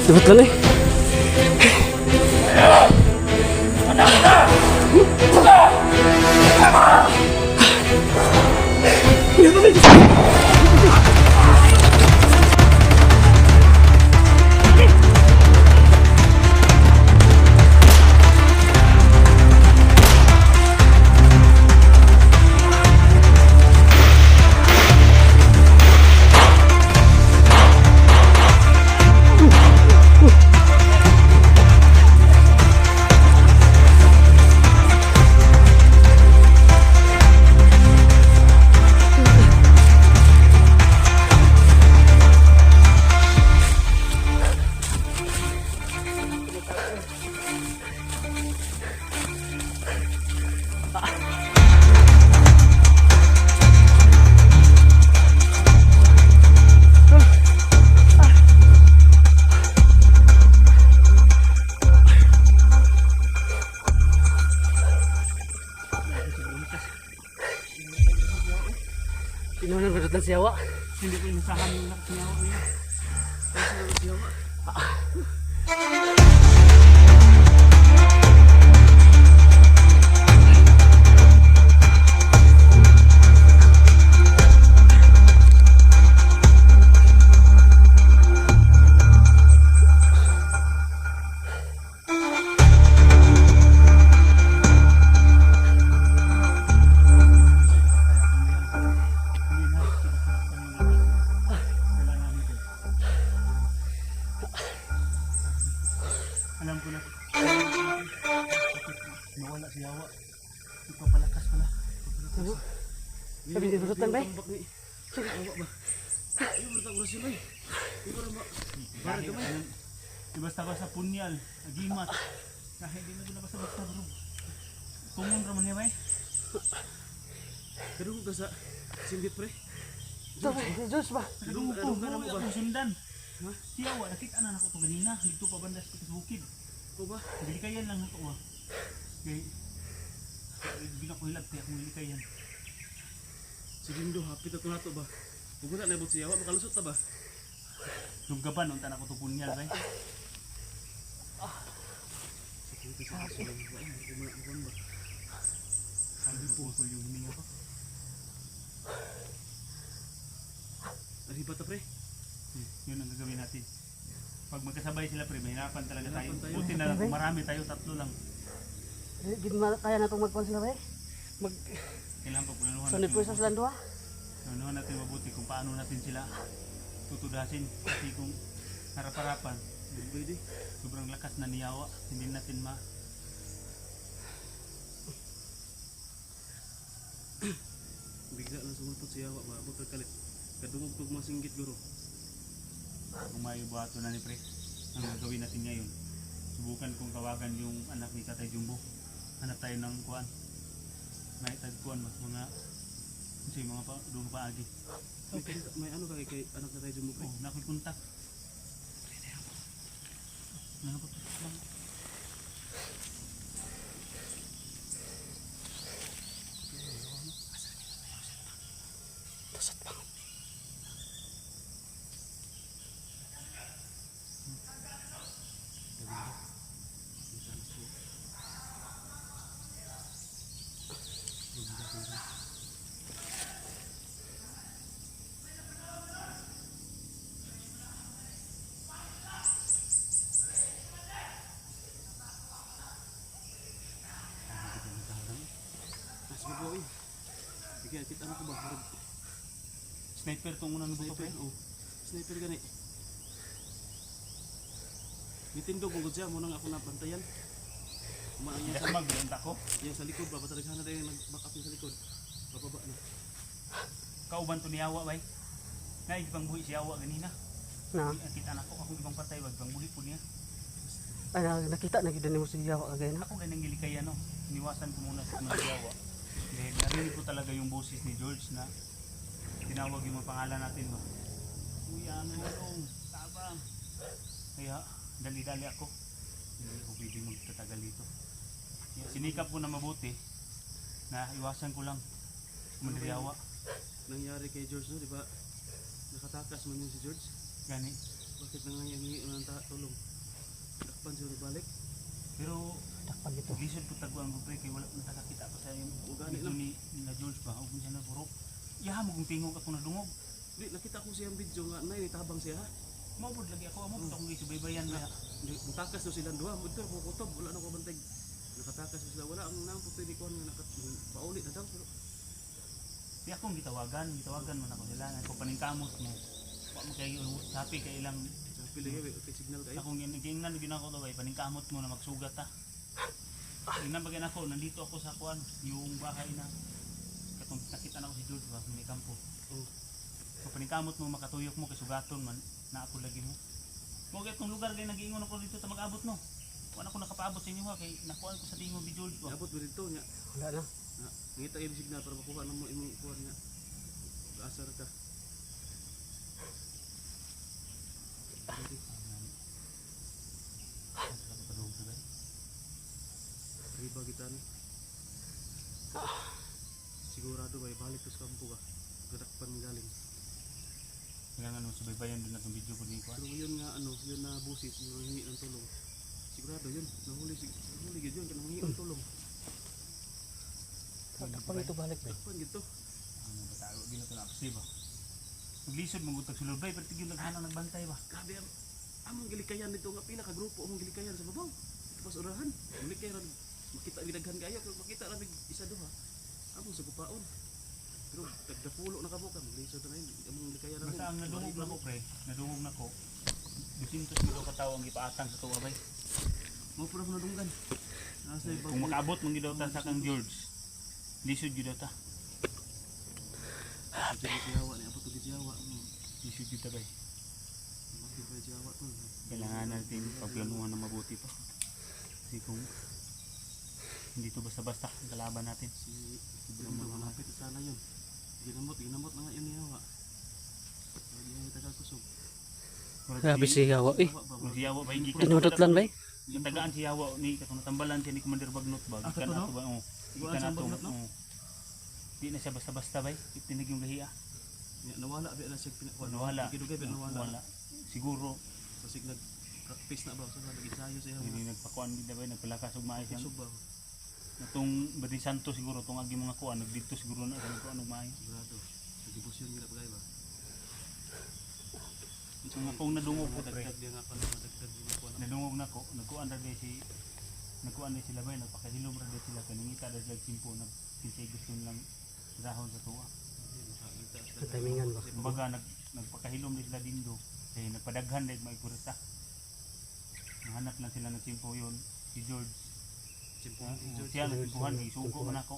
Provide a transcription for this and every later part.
Dapat lang eh. Inunan ko doon siyawa. Hindi ko inasahan yung nakasiyawa ko yun. Kasi siyawa. Alam ko na. Nawala si Yawa. Ipapalakas pala. Ano? Sabi ni Rutan ba? Yawa ba? Ayaw mo rin sila eh. Hindi ko naman. Barag naman. Basta sa punyal. Agimat. Kahit hindi na doon basta bro. Kumun raman niya ba eh? Kadung ka sa singgit pre? Diyos ba? Kadung ka naman ba? Sundan. Si Yawa, nakita na ako ito ganina. Dito pa bandas ko sa bukid. Ito ba? Bilikayan lang ito ba? Kaya, hindi na ko hilag kaya kung bilikayan. Sige ndo, hapit ako na ito ba? Kung na naibot si Yawa, makalusot na ba? Lugaban, unta na ko ito punyal ba? Sakit sa aso lang ba? Hindi ko muna ba? Sabi po ito yung hininga ko. Ariba ta pre? Yun ang gagawin natin. Pag magkasabay sila pre, mahirapan talaga tayo. Buti na lang kung marami tayo, 3 lang. Kaya na itong magkuhan sila ba eh? Kailangan pa punanuhan Sunod po sa silang dua? punanuhan natin mabuti kung paano natin sila tutudasin. Kasi kung harap-harapan, sobrang lakas na niyawa, hindi natin bigla lang sumulpot si Yawa, maabot ang kalit. Kadungog-tug masinggit guro. Kung may buhato na ni pre, ang gagawin natin ngayon, subukan kong tawagan yung anak ni Tatay Jumbo. Hanap tayo ng kuan. May tagkuan mga doon paagi. Okay. May ano kay anak na Tatay Jumbo pre? Oh, nakikontak. Ano po? Tasat pa. Sige, kita na ko ba? Sniper tong unang buto pre? Oh. Sniper gani. Nitindog mo siya, munang ako nabantayan. Kumaan niya sa magbenta ko. Yan sa likod, babataghan na tayo nag-back up sa likod. Bababa na. Kauban to ni Yawa bay. Nga ibang buhi si Yawa ganina. Na? Kita na ko akong ibang patay, wag bang buhi po niya. Ay, nakita na kita ni mo si Yawa kagaya na. Ako ganang gilikayan no. Iniwasan ko muna sa mga Yawa. Dahil narinig ko talaga yung boses ni George na tinawag yung mga pangalan natin ba. Kuya, manong, tabang. Kaya dali-dali ako. Hindi ako pwede magtatagal dito. Kaya sinikap ko na mabuti na iwasan ko lang Yawa. Nangyari kay George no, di ba? Nakatakas man yun si George. Gani. Bakit nanganyangi ng tulong? Takpan siya balik. Pero Takpan dito. lisod po taguan ko pre kay wala na nakakita pa sa yung Ugani video lang. ni na George ba ug siya na burok. Yaha mo kung tingog ako na dungog. Di, nakita ko siyang video nga nay tabang siya ha. Mao pud lagi ako amo pud akong gisubaybayan ba. Di, takas daw silang duha. Budto ko kutob wala na ko bantay. Nakatakas sila wala ang nang puti ni kon nga nakat paulit na daw pero Di akong gitawagan man ako nila nga ko paningkamot mo. Wa mo kay sapi kay ilang sa pili kay signal kayo. akong ginagingnan ginako daw bay paningkamot mo na magsugat ta. Tingnan bagay ako nandito ako sa kuan yung bahay na katong nakita na ko si George ba may kampo. Oh. So paningkamot mo makatuyok mo kay sugaton man na ako lagi mo. Mo kay tong lugar kay nagiingon ako dito ta mag-abot no. Wala ko nakapaabot sa inyo ha kay nakuan ko sa tingog ni George ba. Abot mo dito nya. Wala na. Ngita yung signal para makuha na mo imong kuha niya. Asar ka. Riba kita ni. Sigurado ba balik to sa kampo ka. Gadakpan mo galing. Kailangan mo subaybayan din atong video ko ni kuan. Pero yun nga ano, yun na busis, yung hingi ng tulong. Sigurado yun, nahuli gid yun, kanang hingi ng tulong. Takpan dito balik ba. Takpan gito. Ano ba tayo dito na apsi ba. Maglisod mo gutag sulod bay pero tigil naghanang nagbantay ba. Grabe among gilikayan dito nga pila ka grupo among gilikayan sa babaw. Ito pas urahan. Gilikayan makita gidaghan kayo kung makita ra isa duha. Among sa kupaon. Pero tagdapulo na kamo ka maglisod na yun. Among gilikayan na. Basta ang nadungog na ko pre, nadungog na ko. 200 kilo ka tawo ang gipaatang sa tuwa bay. Mo pura mo nadunggan. Nasa Kung makaabot mong gidaw ta sa kang George. Lisod gidaw ta. Jawa ni apo to Jawa. Lisod gidaw bay. Bakit ba Jawa to? Kailangan natin pagplanuhan na mabuti pa. Kasi kung hindi to basta-basta ang kalaban natin. Si Ibrahim malapit sana yun. Ginamot na nga yun ni Hawa. Hindi na taga-kusog. Grabe si Yawa eh. Kung si Yawa ba hindi Tinudot lang ba eh. yung tagaan si Yawa ni katong natambalan siya ni Commander Bagnot ba? Gikan to, no? ato ba? Oo. Iwan Gikan sa ato. Bagnot, no? Oo. Di na siya basta-basta ba? Itinig yung gahiya. Nawala ba na siya pinakuha? Nawala. Ikidugay ba nawala? Wala. Siguro Kasi nag-practice na ba? So nag-ensayo siya. hindi nagpakuan gid ba nagpalakas ug maayos yan. Kusog ba? Natong Badi Santo siguro tong agi mga kuan nagdito siguro na sa kuan ug maayos. Sigurado. Nag-debosyon nila pagay ba? Kung akong nadungog ko pre. Madagdag din nga pa madagdag din ako. Nadungog na ko, nagkuan ra di si nagkuan di sila bay nagpakahilom ra di sila kaningita da sila simpo na kinsay gusto nilang dahon sa tuwa. Sa timingan ba. Kumbaga nagpakahilom di sila dindo kay nagpadaghan dahil may kurita. Nahanap lang sila ng simpo yun si George. Siya nagsimpuhan kay sugo man ako.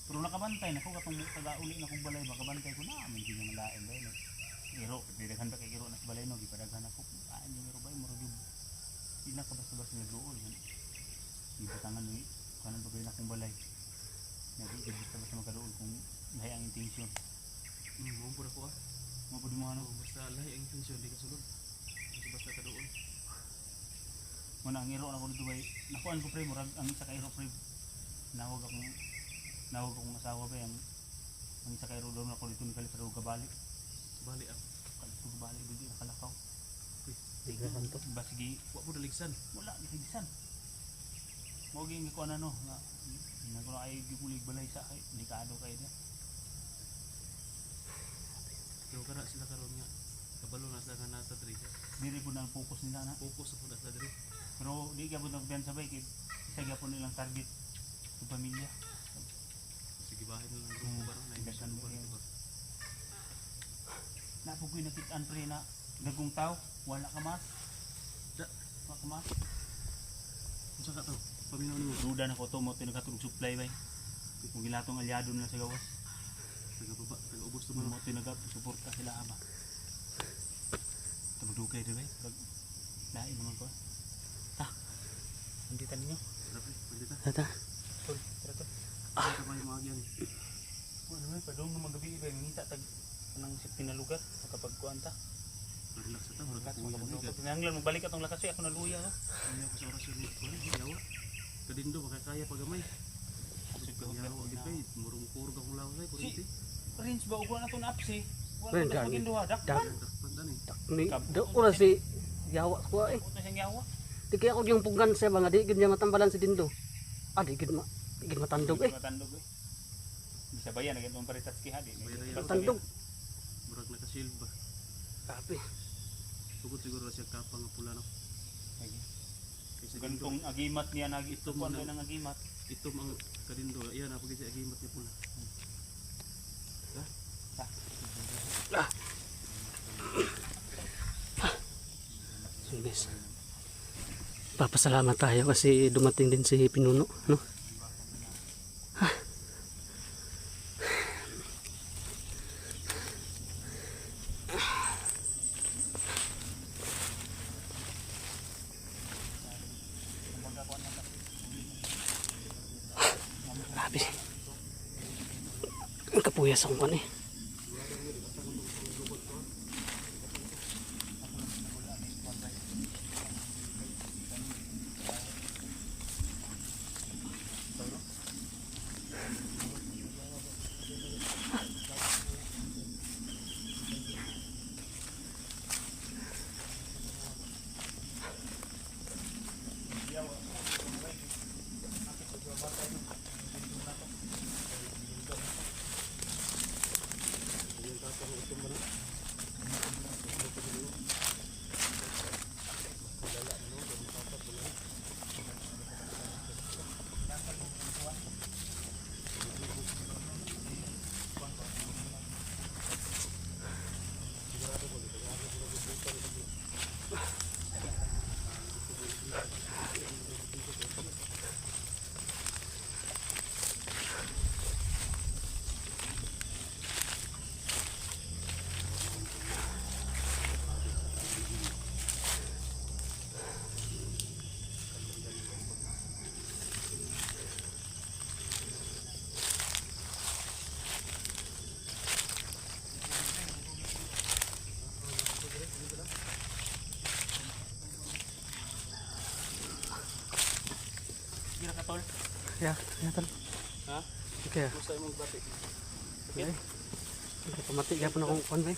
Pero nakabantay na ko katong taga-uli na kong balay ba kabantay ko na amin hindi na malain ba yun. Iro, didaghan pa kay iro na sa balay no, gipadaghan ako. Kain yung iro ba yung murag di na kabasta-basta nagdoon yun. Ibutangan ni kanan ba na akong balay. Hindi basta-basta makadoon kung lahi ang intensyon. Mo pura ko ah. Mapudi mo ano? Basta lahi ang intensyon di ka sulod. Basta ka doon. Muna ang iro ako dito bay. Nakuan ko pre murag ang isa ka iro pre. Nawag akong asawa ba ang isa ka iro daw na ako dito ni Kaliparo kabalik. Bali ah. Kaliparo kabalik dito nakalakaw. Tigahan to. Ba sige Wa po daligsan. wala gisigisan. Mo gi ko ano nga nagro ay gibulig balay sa kay delikado kay dia. Pero kana sila karon nga. Kabalo na sila nga nasa diri. Dili po na ang focus nila na. Focus sa pud sa diri. Pero di gyapon nagbiyan sabay kay isa gyapon nilang target sa pamilya. Sige bahay na lang grupo karon na Daghan imbesyon ba ba yan? ba. Na po ko'y nakitaan pre na dagong tao wala ka mas. Da. Wala ka mas. Unsa ka to? Paminaw nimo. Duda na ko to mo tinagatulog supply bay. Kung gilatong aliado nila sa gawas. Taga baba, taga ubos to Mo man. suporta sila ama. Tumudukay di bay. Pag dai naman ko. Ta. Hindi ta ninyo. Grabe, pandita. Tata. Tol, tara to. Ano ka ba yung mga yan? Ano may padong na magabi bay mangita tag nang sipin na lugar kapag kuan ta. Relax sa tao, Lakas kuya mo ni ka. pinanglan mo balik atong lakas ako naluya ko. Kaya ko sa orasyon ni kuya, yawa. Kadindo makakaya pagamay. Asig ka Yawa ko di na. kay murong kurog akong laway, kuriti. Range ba ugo na to na apsi? Wala Well, na dami. maging duha. Dakpan. Dakpan tani. Ni do ora si yawa ko eh. Puto siyang yawa. Di kaya ako yung punggan siya ba nga di gid niya matambalan si Dindo. Di gid matandog eh. Matandog eh. Bisa bayan agad mong paritas ki hadi. Bayan, Matandog. Murag nakasilba. Grabe. Sugod siguro siya kapang nga pula no. Kasi Gantong agimat niya Ito nagitupan muna. ng agimat. ito ang kadindo. Ayan, napagay siya agimat niya pula. Sulis. Papasalamat tayo kasi dumating din si Pinuno, no? Grabe. Ang kapuyas akong kan eh. Kira ka tol. Ya, ya tal. Ha? Okay. Gusto mong bati. Okay. Pamati gyapon akong kon bay.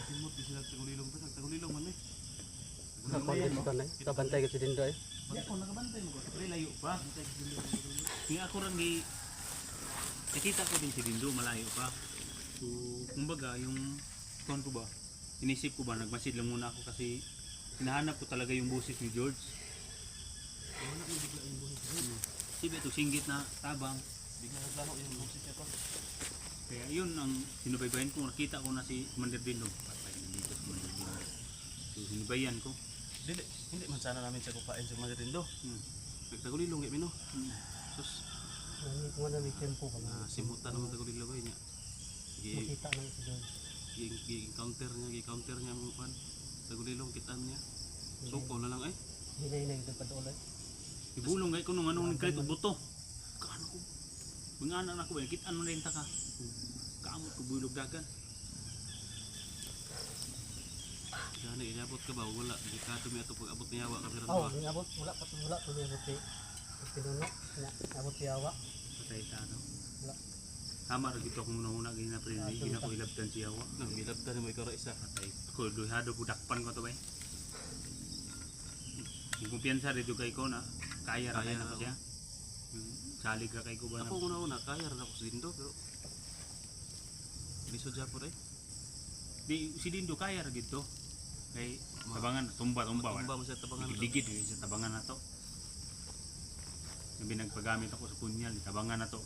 Simot di sila tagulilong pa. Tagulilong man eh. Ako din sa kanay. Kabantay ka si Dindo eh. Di ako nakabantay mo ko. Pre layo pa. Kaya ako rin di nakita ko din si Dindo malayo pa. So kumbaga yung kuan ko ba? Inisip ko ba nagmasid lang muna ako kasi hinahanap ko talaga yung boses ni George. Wala mo bigla yung buhay. Sibe ito singgit na tabang. Bigla naglaho yung boses niya pa. Kaya yun ang sinubaybayan ko. Nakita ko na si Commander Dindo. Patay na dito si Commander Dindo. So sinubayan ko. Hindi man sana namin siya kupain sa mga rindo. Nagtagulilong eh, mino. Sus, Nani ko na may tempo ba nga. simutan naman tagulilong eh niya. Makita nang si George. Gi-counter niya mo pan. Tagulilong kitaan niya. Suko na lang eh. Hinay-hinay ito padulay. Ibulong kay ko nung anong nagkalit o buto. Kaano ko? Mga anak ako ba? Kitaan mo na rin ka. Kaamot ko bulog dagan. Gani, inabot ka ba? Wala. Di ka tumiyato pag abot niya. Wala ka pero Oh, niabot wala pa wala tuloy si Pinuno. Niabot si Yawa. Patay ka no? Wala. Tama rin dito ako muna pre. Hindi na ko ilabdan siya ako. Nagbilabtan mo ikaw ra isa. Patay. Ko duhado ko dakpan ko to ba? Yung kumpiyansa rin kay ko na kaya ra Kaya na na ko siya. Salig ra kay ko ba na. Ako una-una, kaya rin ako sa Dindo. Pero lisod siya po rin. Di si Dindo kaya ra gito. Kay tabangan tumba. Tumba mo siya tabangan. Digid sa tabangan na to. Sabi nagpagamit ako sa punyal, tabangan na to.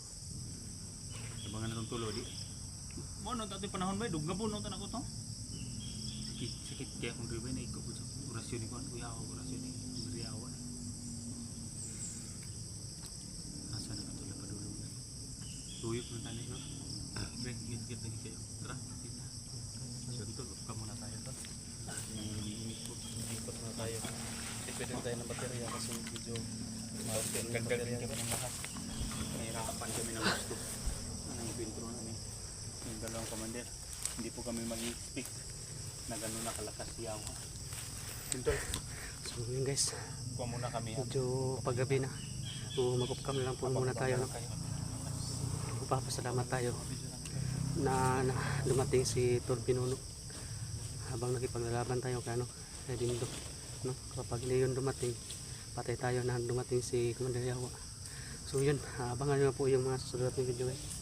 Tabangan na tong tulo di. Mo no tatay panahon ba dugabon no tanako to. Sakit kaya kung ribay na ikaw sa orasyon ni kon kuya ako orasyon ni Riyawa. Asa na to la padulong. Tuyok ng tanay ko. Git lagi kayo. Tara, kita. Siyento, ka muna tayo to. Ikot na tayo. Tipid din tayo ng baterya kasi medyo maunti na yung Gagawin baterya. kami ng lahat. Nahirapan kami ng gusto. Anong bintro namin. Yung dalawang commander. Hindi po kami mag-expect na gano'n nakalakas si Yawa. Pintor, So yun guys, kuha muna kami. medyo paggabi na. So mag-upcam na lang po muna tayo. No? Magpapasalamat tayo na dumating si Torbinuno habang nakipaglalaban tayo kano kay Dindo. No? Kapag hindi yun dumating, patay tayo na dumating si Commander Yawa. So yun, abangan nyo po yung mga susunod na video guys.